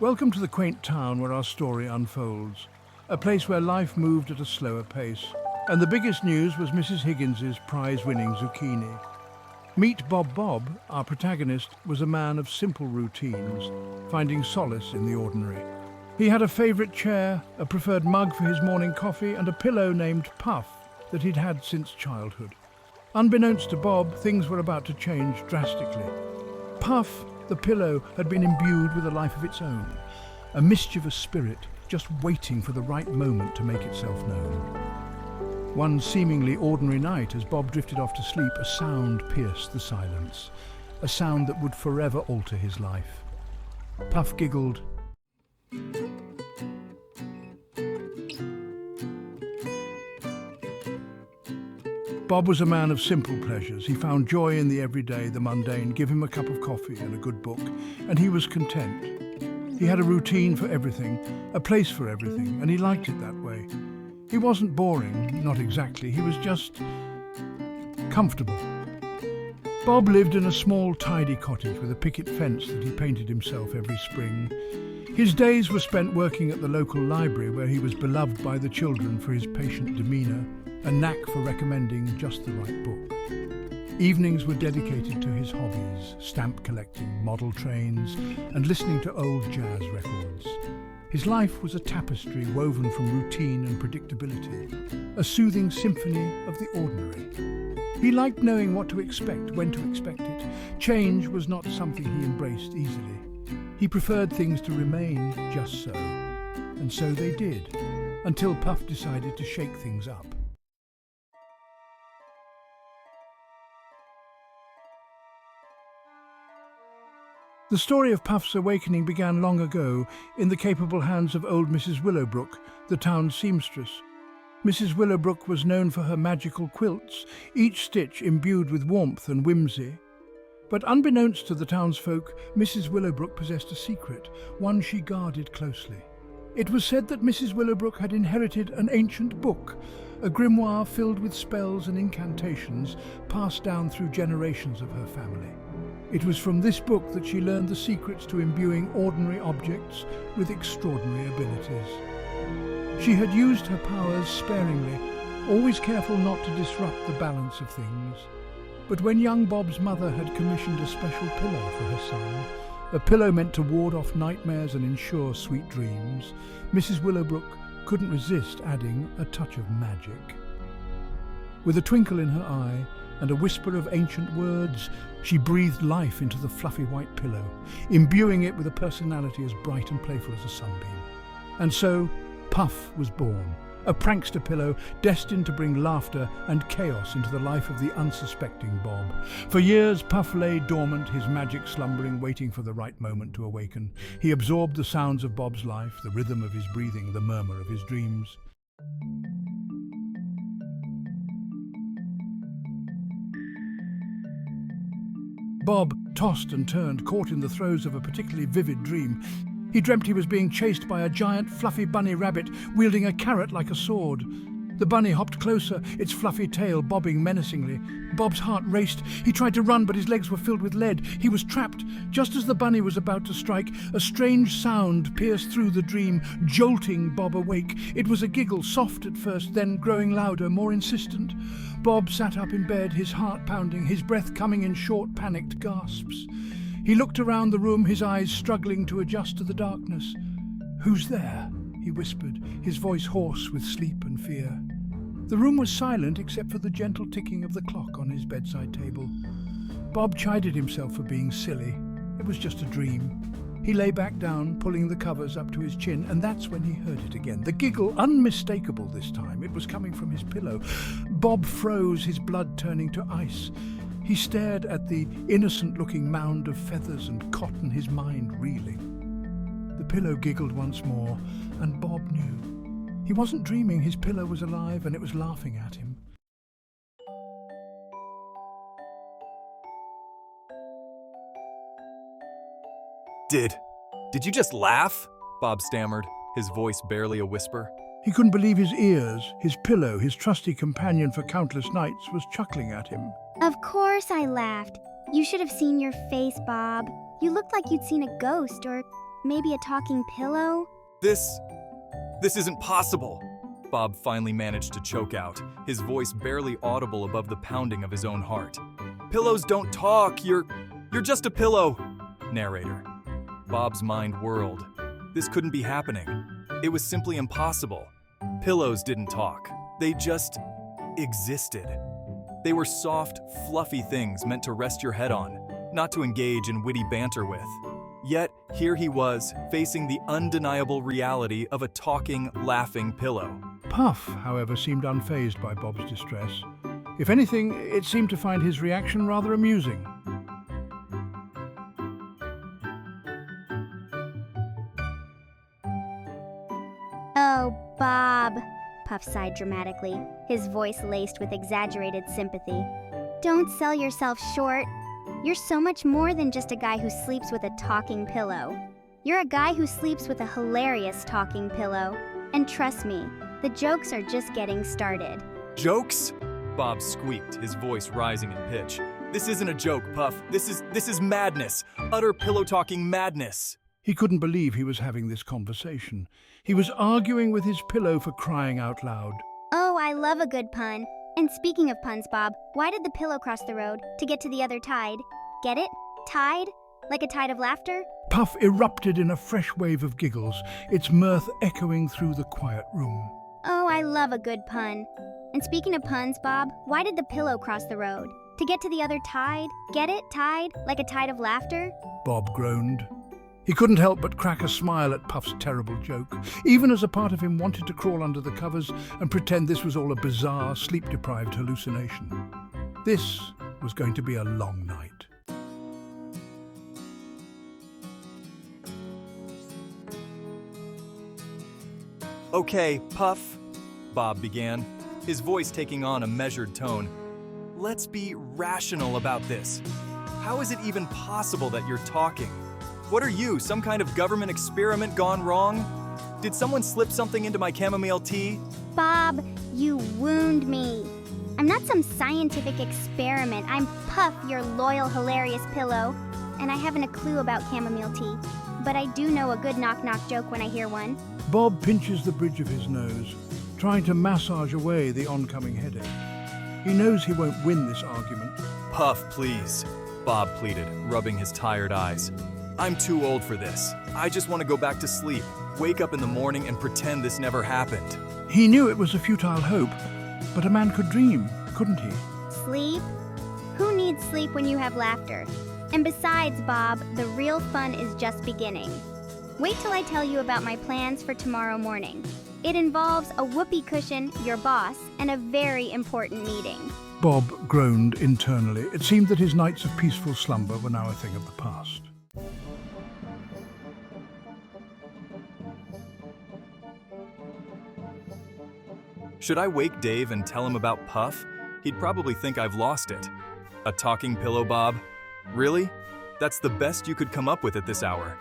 Welcome to the quaint town where our story unfolds, a place where life moved at a slower pace. And the biggest news was Mrs. Higgins's prize-winning zucchini. Meet Bob. Bob, our protagonist, was a man of simple routines, finding solace in the ordinary. He had a favourite chair, a preferred mug for his morning coffee, and a pillow named Puff that he'd had since childhood. Unbeknownst to Bob, things were about to change drastically. Puff, the pillow, had been imbued with a life of its own, a mischievous spirit just waiting for the right moment to make itself known. One seemingly ordinary night, as Bob drifted off to sleep, a sound pierced the silence, a sound that would forever alter his life. Puff giggled. Bob was a man of simple pleasures. He found joy in the everyday, the mundane. Give him a cup of coffee and a good book, and he was content. He had a routine for everything, a place for everything, and he liked it that way. He wasn't boring, not exactly. He was just comfortable. Bob lived in a small, tidy cottage with a picket fence that he painted himself every spring. His days were spent working at the local library, where he was beloved by the children for his patient demeanour, a knack for recommending just the right book. Evenings were dedicated to his hobbies, stamp collecting, model trains, and listening to old jazz records. His life was a tapestry woven from routine and predictability, a soothing symphony of the ordinary. He liked knowing what to expect, when to expect it. Change was not something he embraced easily. He preferred things to remain just so. And so they did, until Puff decided to shake things up. The story of Puff's awakening began long ago in the capable hands of old Mrs. Willowbrook, the town's seamstress. Mrs. Willowbrook was known for her magical quilts, each stitch imbued with warmth and whimsy. But unbeknownst to the townsfolk, Mrs. Willowbrook possessed a secret, one she guarded closely. It was said that Mrs. Willowbrook had inherited an ancient book, a grimoire filled with spells and incantations passed down through generations of her family. It was from this book that she learned the secrets to imbuing ordinary objects with extraordinary abilities. She had used her powers sparingly, always careful not to disrupt the balance of things. But when young Bob's mother had commissioned a special pillow for her son, a pillow meant to ward off nightmares and ensure sweet dreams, Mrs. Willowbrook couldn't resist adding a touch of magic. With a twinkle in her eye and a whisper of ancient words, she breathed life into the fluffy white pillow, imbuing it with a personality as bright and playful as a sunbeam. And so, Puff was born, a prankster pillow destined to bring laughter and chaos into the life of the unsuspecting Bob. For years, Puff lay dormant, his magic slumbering, waiting for the right moment to awaken. He absorbed the sounds of Bob's life, the rhythm of his breathing, the murmur of his dreams. Bob tossed and turned, caught in the throes of a particularly vivid dream. He dreamt he was being chased by a giant fluffy bunny rabbit wielding a carrot like a sword. The bunny hopped closer, its fluffy tail bobbing menacingly. Bob's heart raced. He tried to run, but his legs were filled with lead. He was trapped. Just as the bunny was about to strike, a strange sound pierced through the dream, jolting Bob awake. It was a giggle, soft at first, then growing louder, more insistent. Bob sat up in bed, his heart pounding, his breath coming in short, panicked gasps. He looked around the room, his eyes struggling to adjust to the darkness. "Who's there?" he whispered, his voice hoarse with sleep and fear. The room was silent except for the gentle ticking of the clock on his bedside table. Bob chided himself for being silly. It was just a dream. He lay back down, pulling the covers up to his chin, and that's when he heard it again. The giggle, unmistakable this time. It was coming from his pillow. Bob froze, his blood turning to ice. He stared at the innocent-looking mound of feathers and cotton, his mind reeling. The pillow giggled once more, and Bob knew. He wasn't dreaming, his pillow was alive and it was laughing at him. Did you just laugh? Bob stammered, his voice barely a whisper. He couldn't believe his ears. His pillow, his trusty companion for countless nights, was chuckling at him. Of course I laughed. You should have seen your face, Bob. You looked like you'd seen a ghost or maybe a talking pillow. This isn't possible. Bob finally managed to choke out, his voice barely audible above the pounding of his own heart. Pillows don't talk, you're just a pillow. Narrator. Bob's mind whirled. This couldn't be happening. It was simply impossible. Pillows didn't talk. They just existed. They were soft, fluffy things meant to rest your head on, not to engage in witty banter with. Yet, here he was, facing the undeniable reality of a talking, laughing pillow. Puff, however, seemed unfazed by Bob's distress. If anything, it seemed to find his reaction rather amusing. Oh, Bob, Puff sighed dramatically, his voice laced with exaggerated sympathy. Don't sell yourself short. You're so much more than just a guy who sleeps with a talking pillow. You're a guy who sleeps with a hilarious talking pillow. And trust me, the jokes are just getting started. Jokes? Bob squeaked, his voice rising in pitch. This isn't a joke, Puff. This is madness. Utter pillow-talking madness. He couldn't believe he was having this conversation. He was arguing with his pillow, for crying out loud. Oh, I love a good pun. And speaking of puns, Bob, why did the pillow cross the road? To get to the other tide. Get it? Tide? Like a tide of laughter? Puff erupted in a fresh wave of giggles, its mirth echoing through the quiet room. Oh, I love a good pun. And speaking of puns, Bob, why did the pillow cross the road? To get to the other tide? Get it? Tide? Like a tide of laughter? Bob groaned. He couldn't help but crack a smile at Puff's terrible joke, even as a part of him wanted to crawl under the covers and pretend this was all a bizarre, sleep-deprived hallucination. This was going to be a long night. Okay, Puff, Bob began, his voice taking on a measured tone. Let's be rational about this. How is it even possible that you're talking? What are you, some kind of government experiment gone wrong? Did someone slip something into my chamomile tea? Bob, you wound me. I'm not some scientific experiment. I'm Puff, your loyal, hilarious pillow. And I haven't a clue about chamomile tea. But I do know a good knock-knock joke when I hear one. Bob pinches the bridge of his nose, trying to massage away the oncoming headache. He knows he won't win this argument. Puff, please, Bob pleaded, rubbing his tired eyes. I'm too old for this. I just want to go back to sleep, wake up in the morning and pretend this never happened. He knew it was a futile hope, but a man could dream, couldn't he? Sleep? Who needs sleep when you have laughter? And besides, Bob, the real fun is just beginning. Wait till I tell you about my plans for tomorrow morning. It involves a whoopee cushion, your boss, and a very important meeting. Bob groaned internally. It seemed that his nights of peaceful slumber were now a thing of the past. Should I wake Dave and tell him about Puff? He'd probably think I've lost it. A talking pillow, Bob? Really? That's the best you could come up with at this hour.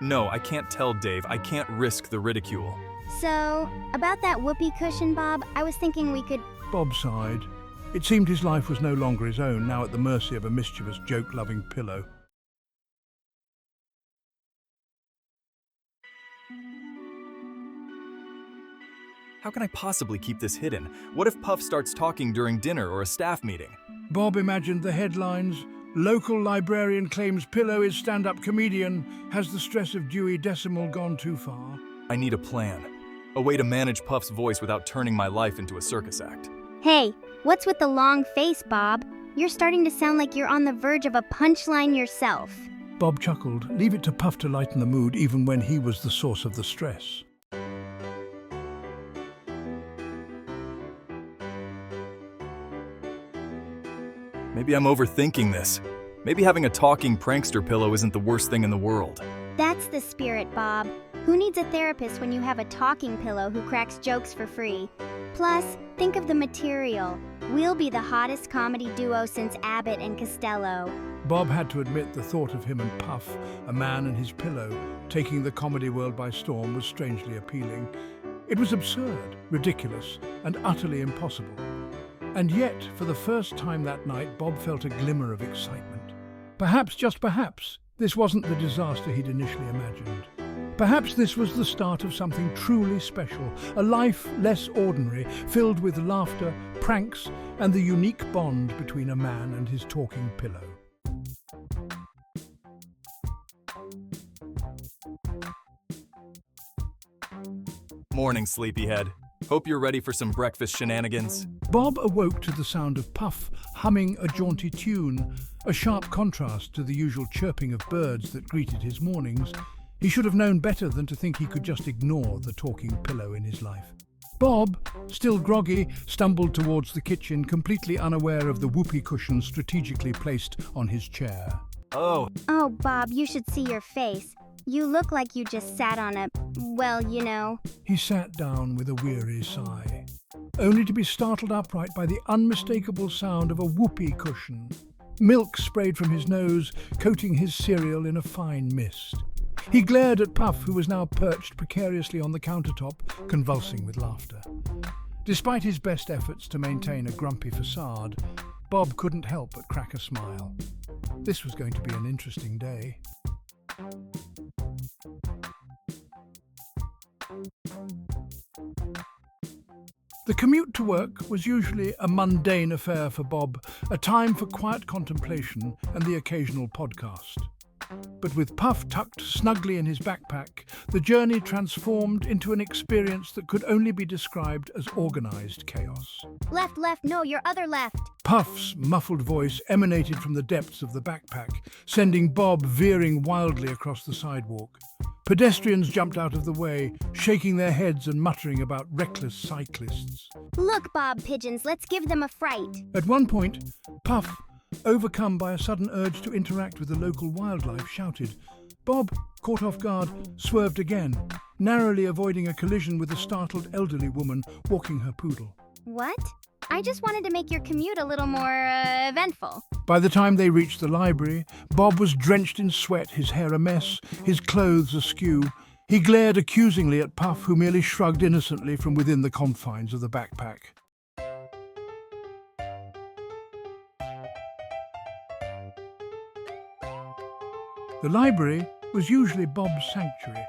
No, I can't tell Dave. I can't risk the ridicule. So, about that whoopee cushion, Bob, I was thinking we could... Bob sighed. It seemed his life was no longer his own, now at the mercy of a mischievous, joke-loving pillow. How can I possibly keep this hidden? What if Puff starts talking during dinner or a staff meeting? Bob imagined the headlines. Local librarian claims pillow is stand-up comedian. Has the stress of Dewey Decimal gone too far? I need a plan. A way to manage Puff's voice without turning my life into a circus act. Hey, what's with the long face, Bob? You're starting to sound like you're on the verge of a punchline yourself. Bob chuckled. Leave it to Puff to lighten the mood even when he was the source of the stress. Maybe I'm overthinking this. Maybe having a talking prankster pillow isn't the worst thing in the world. That's the spirit, Bob. Who needs a therapist when you have a talking pillow who cracks jokes for free? Plus, think of the material. We'll be the hottest comedy duo since Abbott and Costello. Bob had to admit the thought of him and Puff, a man and his pillow, taking the comedy world by storm was strangely appealing. It was absurd, ridiculous, and utterly impossible. And yet, for the first time that night, Bob felt a glimmer of excitement. Perhaps, just perhaps, this wasn't the disaster he'd initially imagined. Perhaps this was the start of something truly special, a life less ordinary, filled with laughter, pranks, and the unique bond between a man and his talking pillow. Morning, sleepyhead. Hope you're ready for some breakfast shenanigans. Bob awoke to the sound of Puff humming a jaunty tune, a sharp contrast to the usual chirping of birds that greeted his mornings. He should have known better than to think he could just ignore the talking pillow in his life. Bob, still groggy, stumbled towards the kitchen, completely unaware of the whoopee cushion strategically placed on his chair. Oh, Bob, you should see your face. You look like you just sat on a, well, you know. He sat down with a weary sigh, only to be startled upright by the unmistakable sound of a whoopee cushion. Milk sprayed from his nose, coating his cereal in a fine mist. He glared at Puff, who was now perched precariously on the countertop, convulsing with laughter. Despite his best efforts to maintain a grumpy facade, Bob couldn't help but crack a smile. This was going to be an interesting day. The commute to work was usually a mundane affair for Bob, a time for quiet contemplation and the occasional podcast. But with Puff tucked snugly in his backpack, the journey transformed into an experience that could only be described as organized chaos. Left, no, your other left. Puff's muffled voice emanated from the depths of the backpack, sending Bob veering wildly across the sidewalk. Pedestrians jumped out of the way, shaking their heads and muttering about reckless cyclists. Look, Bob Pigeons, let's give them a fright. At one point, Puff, overcome by a sudden urge to interact with the local wildlife, shouted. Bob, caught off guard, swerved again, narrowly avoiding a collision with a startled elderly woman walking her poodle. What? I just wanted to make your commute a little more, eventful. By the time they reached the library, Bob was drenched in sweat, his hair a mess, his clothes askew. He glared accusingly at Puff, who merely shrugged innocently from within the confines of the backpack. The library was usually Bob's sanctuary,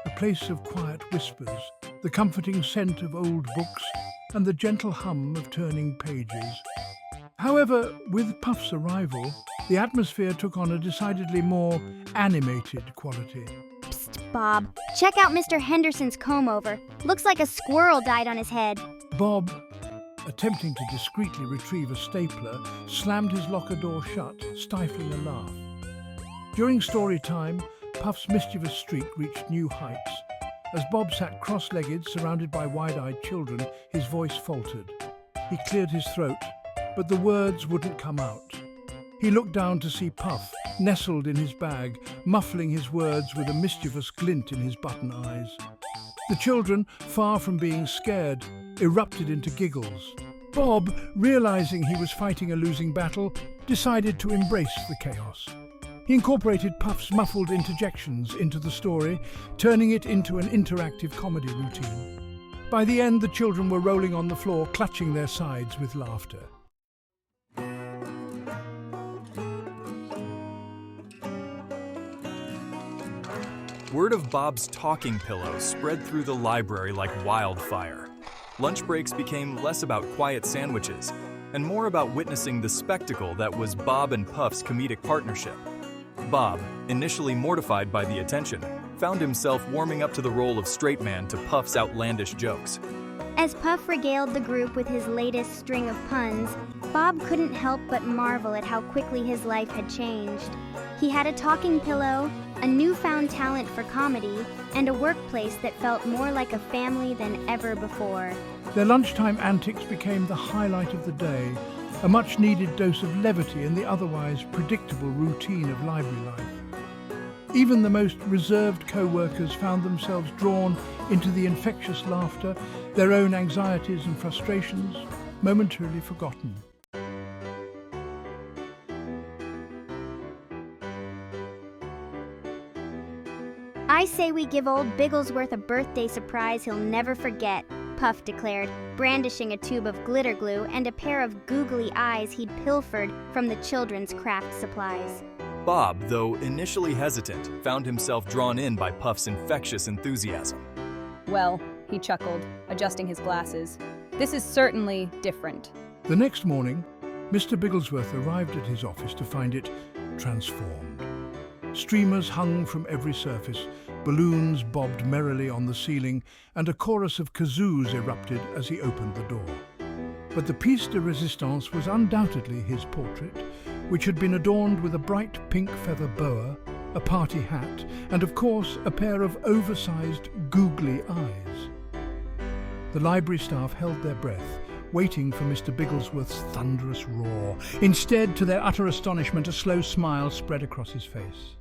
a place of quiet whispers, the comforting scent of old books, and the gentle hum of turning pages. However, with Puff's arrival, the atmosphere took on a decidedly more animated quality. Psst, Bob. Check out Mr. Henderson's comb-over. Looks like a squirrel died on his head. Bob, attempting to discreetly retrieve a stapler, slammed his locker door shut, stifling a laugh. During story time, Puff's mischievous streak reached new heights. As Bob sat cross-legged, surrounded by wide-eyed children, his voice faltered. He cleared his throat, but the words wouldn't come out. He looked down to see Puff, nestled in his bag, muffling his words with a mischievous glint in his button eyes. The children, far from being scared, erupted into giggles. Bob, realizing he was fighting a losing battle, decided to embrace the chaos. He incorporated Puff's muffled interjections into the story, turning it into an interactive comedy routine. By the end, the children were rolling on the floor, clutching their sides with laughter. Word of Bob's talking pillow spread through the library like wildfire. Lunch breaks became less about quiet sandwiches and more about witnessing the spectacle that was Bob and Puff's comedic partnership. Bob, initially mortified by the attention, found himself warming up to the role of straight man to Puff's outlandish jokes. As Puff regaled the group with his latest string of puns, Bob couldn't help but marvel at how quickly his life had changed. He had a talking pillow, a newfound talent for comedy, and a workplace that felt more like a family than ever before. Their lunchtime antics became the highlight of the day, a much-needed dose of levity in the otherwise predictable routine of library life. Even the most reserved co-workers found themselves drawn into the infectious laughter, their own anxieties and frustrations momentarily forgotten. I say we give old Bigglesworth a birthday surprise he'll never forget, Puff declared, brandishing a tube of glitter glue and a pair of googly eyes he'd pilfered from the children's craft supplies. Bob, though initially hesitant, found himself drawn in by Puff's infectious enthusiasm. Well, he chuckled, adjusting his glasses. This is certainly different. The next morning, Mr. Bigglesworth arrived at his office to find it transformed. Streamers hung from every surface, balloons bobbed merrily on the ceiling, and a chorus of kazoos erupted as he opened the door. But the piece de resistance was undoubtedly his portrait, which had been adorned with a bright pink feather boa, a party hat, and of course a pair of oversized, googly eyes. The library staff held their breath, waiting for Mr. Bigglesworth's thunderous roar. Instead, to their utter astonishment, a slow smile spread across his face.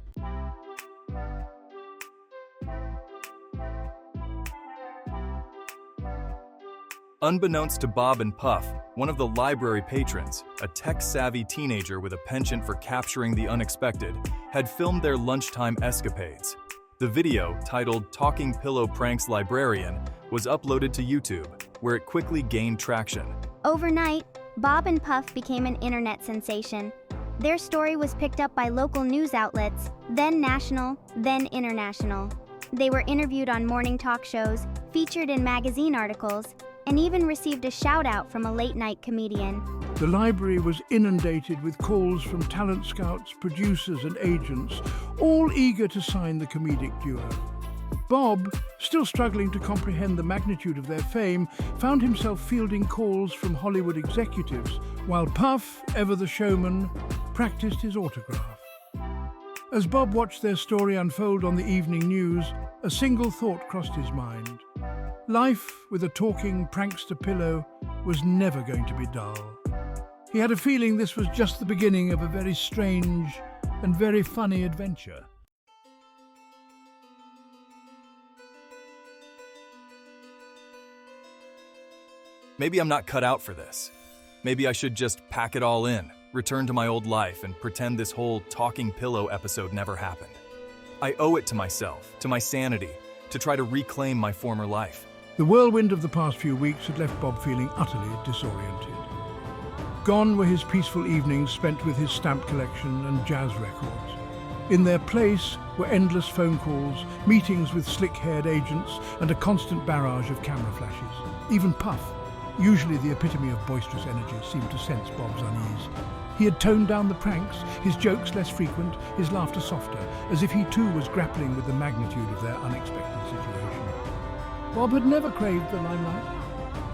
Unbeknownst to Bob and Puff, one of the library patrons, a tech-savvy teenager with a penchant for capturing the unexpected, had filmed their lunchtime escapades. The video, titled "Talking Pillow Pranks Librarian," was uploaded to YouTube, where it quickly gained traction. Overnight, Bob and Puff became an internet sensation. Their story was picked up by local news outlets, then national, then international. They were interviewed on morning talk shows, featured in magazine articles, and even received a shout-out from a late-night comedian. The library was inundated with calls from talent scouts, producers and agents, all eager to sign the comedic duo. Bob, still struggling to comprehend the magnitude of their fame, found himself fielding calls from Hollywood executives, while Puff, ever the showman, practiced his autograph. As Bob watched their story unfold on the evening news, a single thought crossed his mind. Life with a talking prankster pillow was never going to be dull. He had a feeling this was just the beginning of a very strange and very funny adventure. Maybe I'm not cut out for this. Maybe I should just pack it all in, return to my old life, and pretend this whole talking pillow episode never happened. I owe it to myself, to my sanity, to try to reclaim my former life. The whirlwind of the past few weeks had left Bob feeling utterly disoriented. Gone were his peaceful evenings spent with his stamp collection and jazz records. In their place were endless phone calls, meetings with slick-haired agents, and a constant barrage of camera flashes. Even Puff, usually the epitome of boisterous energy, seemed to sense Bob's unease. He had toned down the pranks, his jokes less frequent, his laughter softer, as if he too was grappling with the magnitude of their unexpected situation. Bob had never craved the limelight.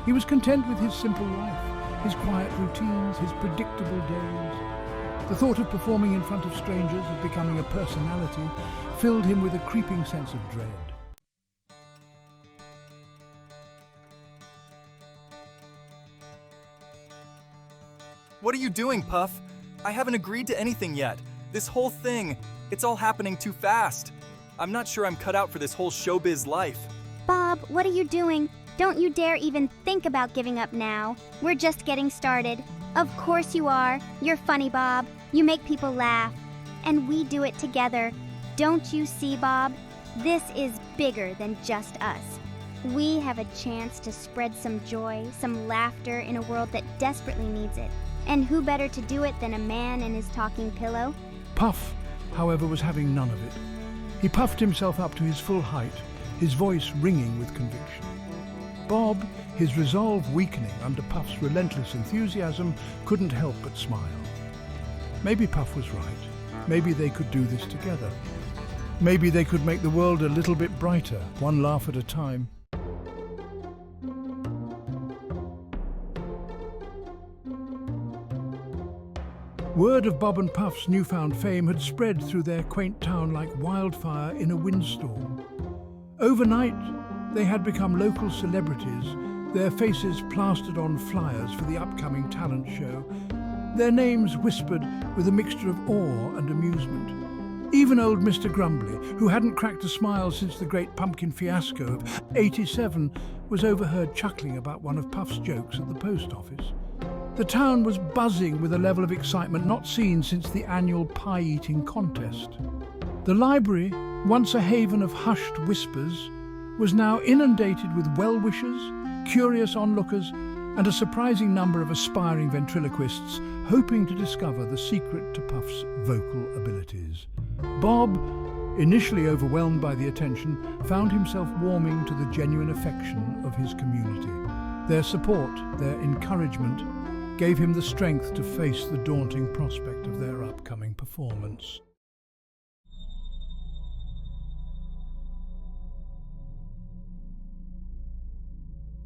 He was content with his simple life, his quiet routines, his predictable days. The thought of performing in front of strangers, of becoming a personality, filled him with a creeping sense of dread. What are you doing, Puff? I haven't agreed to anything yet. This whole thing, it's all happening too fast. I'm not sure I'm cut out for this whole showbiz life. Bob, what are you doing? Don't you dare even think about giving up now. We're just getting started. Of course you are. You're funny, Bob. You make people laugh. And we do it together. Don't you see, Bob? This is bigger than just us. We have a chance to spread some joy, some laughter in a world that desperately needs it. And who better to do it than a man and his talking pillow? Puff, however, was having none of it. He puffed himself up to his full height, his voice ringing with conviction. Bob, his resolve weakening under Puff's relentless enthusiasm, couldn't help but smile. Maybe Puff was right. Maybe they could do this together. Maybe they could make the world a little bit brighter, one laugh at a time. Word of Bob and Puff's newfound fame had spread through their quaint town like wildfire in a windstorm. Overnight, they had become local celebrities, their faces plastered on flyers for the upcoming talent show, their names whispered with a mixture of awe and amusement. Even old Mr. Grumbly, who hadn't cracked a smile since the great pumpkin fiasco of '87, was overheard chuckling about one of Puff's jokes at the post office. The town was buzzing with a level of excitement not seen since the annual pie-eating contest. The library, once a haven of hushed whispers, was now inundated with well-wishers, curious onlookers, and a surprising number of aspiring ventriloquists hoping to discover the secret to Puff's vocal abilities. Bob, initially overwhelmed by the attention, found himself warming to the genuine affection of his community. Their support, their encouragement, gave him the strength to face the daunting prospect of their upcoming performance.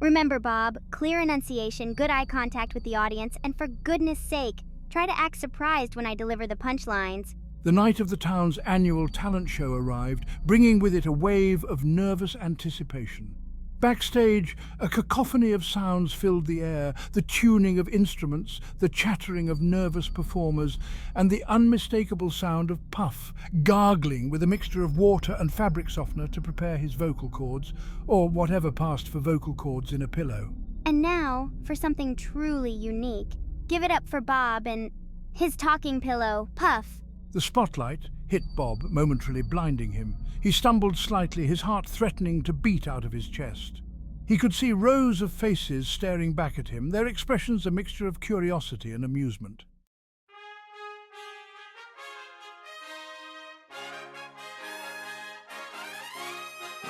Remember, Bob, clear enunciation, good eye contact with the audience, and for goodness sake, try to act surprised when I deliver the punchlines. The night of the town's annual talent show arrived, bringing with it a wave of nervous anticipation. Backstage, a cacophony of sounds filled the air, the tuning of instruments, the chattering of nervous performers, and the unmistakable sound of Puff, gargling with a mixture of water and fabric softener to prepare his vocal cords, or whatever passed for vocal cords in a pillow. And now, for something truly unique, give it up for Bob and his talking pillow, Puff. The spotlight hit Bob, momentarily blinding him. He stumbled slightly, his heart threatening to beat out of his chest. He could see rows of faces staring back at him, their expressions a mixture of curiosity and amusement.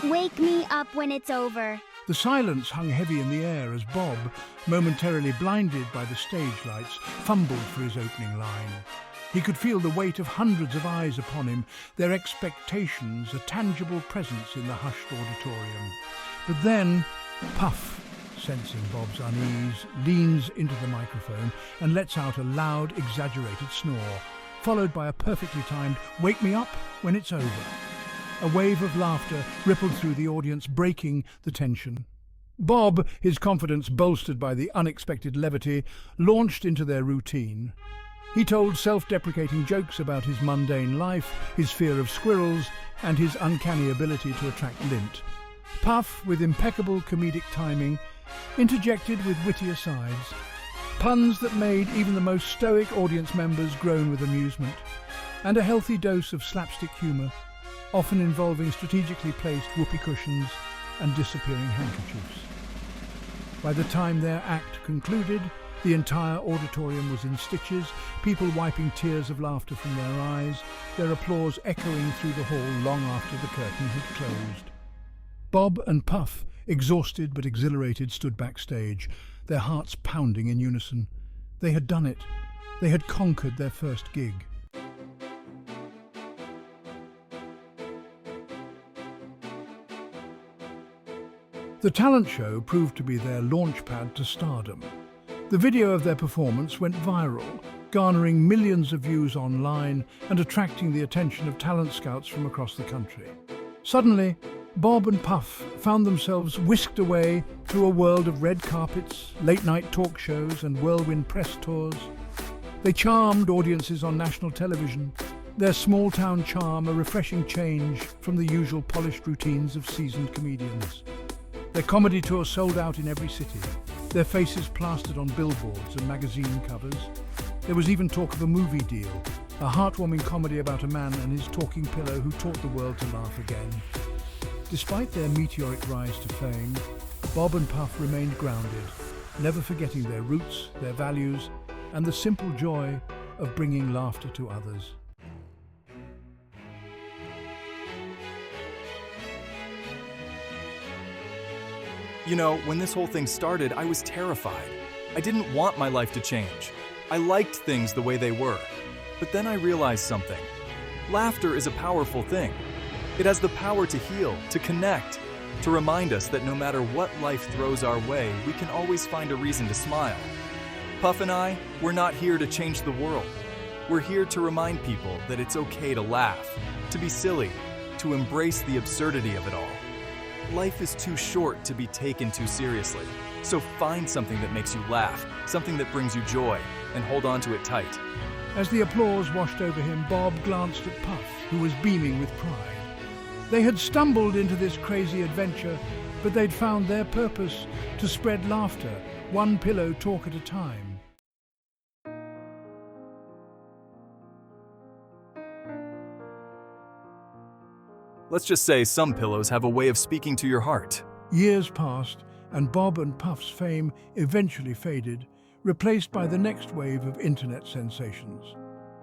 Wake me up when it's over. The silence hung heavy in the air as Bob, momentarily blinded by the stage lights, fumbled for his opening line. He could feel the weight of hundreds of eyes upon him, their expectations a tangible presence in the hushed auditorium. But then, Puff, sensing Bob's unease, leans into the microphone and lets out a loud, exaggerated snore, followed by a perfectly timed "wake me up when it's over." A wave of laughter rippled through the audience, breaking the tension. Bob, his confidence bolstered by the unexpected levity, launched into their routine. He told self-deprecating jokes about his mundane life, his fear of squirrels, and his uncanny ability to attract lint. Puff, with impeccable comedic timing, interjected with witty asides, puns that made even the most stoic audience members groan with amusement, and a healthy dose of slapstick humour, often involving strategically placed whoopee cushions and disappearing handkerchiefs. By the time their act concluded, the entire auditorium was in stitches, people wiping tears of laughter from their eyes, their applause echoing through the hall long after the curtain had closed. Bob and Puff, exhausted but exhilarated, stood backstage, their hearts pounding in unison. They had done it. They had conquered their first gig. The talent show proved to be their launchpad to stardom. The video of their performance went viral, garnering millions of views online and attracting the attention of talent scouts from across the country. Suddenly, Bob and Puff found themselves whisked away to a world of red carpets, late-night talk shows and whirlwind press tours. They charmed audiences on national television, their small-town charm a refreshing change from the usual polished routines of seasoned comedians. Their comedy tour sold out in every city, their faces plastered on billboards and magazine covers. There was even talk of a movie deal, a heartwarming comedy about a man and his talking pillow who taught the world to laugh again. Despite their meteoric rise to fame, Bob and Puff remained grounded, never forgetting their roots, their values, and the simple joy of bringing laughter to others. You know, when this whole thing started, I was terrified. I didn't want my life to change. I liked things the way they were. But then I realized something. Laughter is a powerful thing. It has the power to heal, to connect, to remind us that no matter what life throws our way, we can always find a reason to smile. Puff and I, we're not here to change the world. We're here to remind people that it's okay to laugh, to be silly, to embrace the absurdity of it all. Life is too short to be taken too seriously, so find something that makes you laugh, something that brings you joy, and hold on to it tight. As the applause washed over him, Bob glanced at Puff, who was beaming with pride. They had stumbled into this crazy adventure, but they'd found their purpose: to spread laughter, one pillow talk at a time. Let's just say some pillows have a way of speaking to your heart. Years passed, and Bob and Puff's fame eventually faded, replaced by the next wave of internet sensations.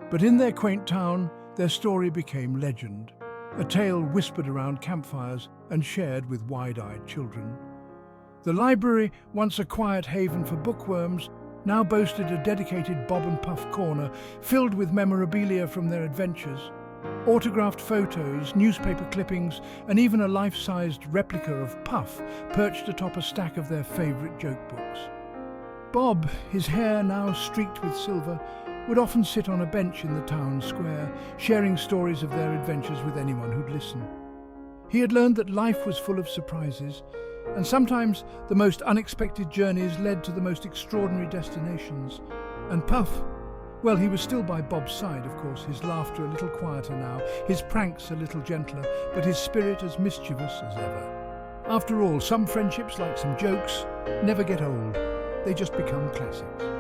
But in their quaint town, their story became legend, a tale whispered around campfires and shared with wide-eyed children. The library, once a quiet haven for bookworms, now boasted a dedicated Bob and Puff corner filled with memorabilia from their adventures. Autographed photos, newspaper clippings, and even a life-sized replica of Puff perched atop a stack of their favorite joke books. Bob, his hair now streaked with silver, would often sit on a bench in the town square, sharing stories of their adventures with anyone who'd listen. He had learned that life was full of surprises, and sometimes the most unexpected journeys led to the most extraordinary destinations. And Puff, well, he was still by Bob's side, of course, his laughter a little quieter now, his pranks a little gentler, but his spirit as mischievous as ever. After all, some friendships, like some jokes, never get old. They just become classics.